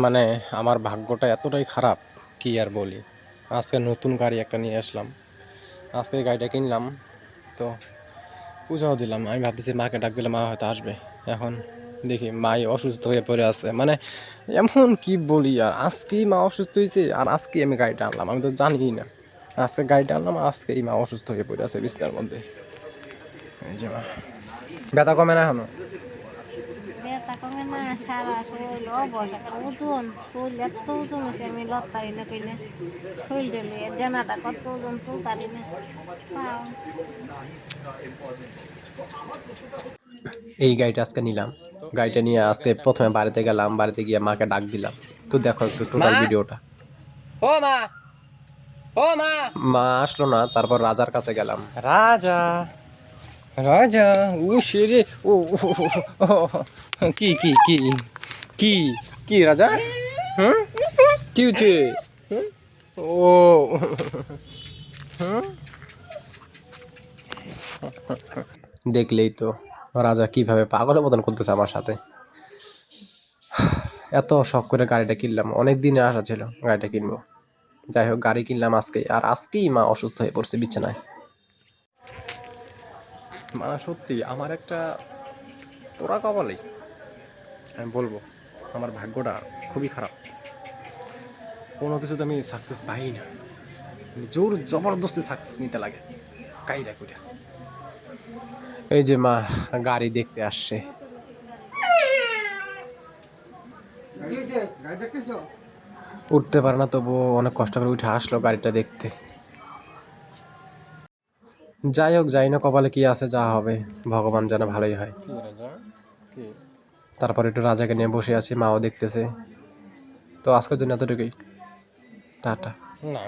মানে আমার ভাগ্যটা এতটাই খারাপ কি আর বলি। আজকে নতুন গাড়ি একটা নিয়ে আসলাম, আজকে গাড়িটা কিনলাম। তো পূজাও দিলাম, আমি ভাবতেছি মাকে ডাক দিলে মা হয়তো আসবে। এখন দেখি মাই অসুস্থ হয়ে পড়ে আছে, মানে এমন কি বলি। আর আজকেই মা অসুস্থ হয়েছে, আর আজকেই আমি গাড়িটা আনলাম, আমি তো জানিই না। আজকে গাড়িটা আনলাম, আজকেই মা অসুস্থ হয়ে পড়ে আছে বিছনার মধ্যে। এই যে মা, ব্যথা কমে না এখনো? ব্যথা কমে না, সারা শরীর অবশ, একটা ওজন, শরীর এত ওজন হয়েছে আমি লড়তারি না কইলে, শরীরটা লইয়া জানাটা কত ওজন তুলতারি না। পাও এই গাড়িটা আজকে নিলাম, গাড়িটা নিয়ে আজকে প্রথমে বাড়িতে গেলাম, বাড়িতে গিয়ে মাকে ডাক দিলাম। তো দেখো একটু টোটাল ভিডিওটা। ও মা, ও মা। মা আসলো না, তারপর রাজার কাছে গেলাম। রাজা, রাজা, ও সেরে, ও ও, ও, ও, কি কি কি কি কি রাজা? হুম, কি হচ্ছে? হুম? ও হুম, দেখলেই তো রাজা কিভাবে পাগলের মতন করতেছে আমার সাথে। এত শখ করে গাড়িটা কিনলাম, অনেক দিনে আশা ছিল গাড়িটা কিনবো। যাই হোক, গাড়ি কিনলাম আজকে, আর আজকেই মা অসুস্থ হয়ে পড়ছে বিছানায়। মানে সত্যি আমার একটা পোড়া কপালেই আমি বলবো, আমার ভাগ্যটা খুবই খারাপ। কোনো কিছুতে আমি সাকসেস পাই না, জোর জবরদস্তি সাকসেস নিতে লাগে কাইরা কইরা। এই যে মা গাড়ি দেখতে আসছে। উঠতে পারে না, তবুও অনেক কষ্ট করে উঠে আসলো গাড়িটা দেখতে। যাই হোক, যাই না, কপালে কি আছে, যা হবে ভগবান যেন ভালোই হয়। তারপর একটু রাজাকে নিয়ে বসে আছি, মাও দেখতেছে। তো আজকের জন্য এতটুকুই, টাটা। না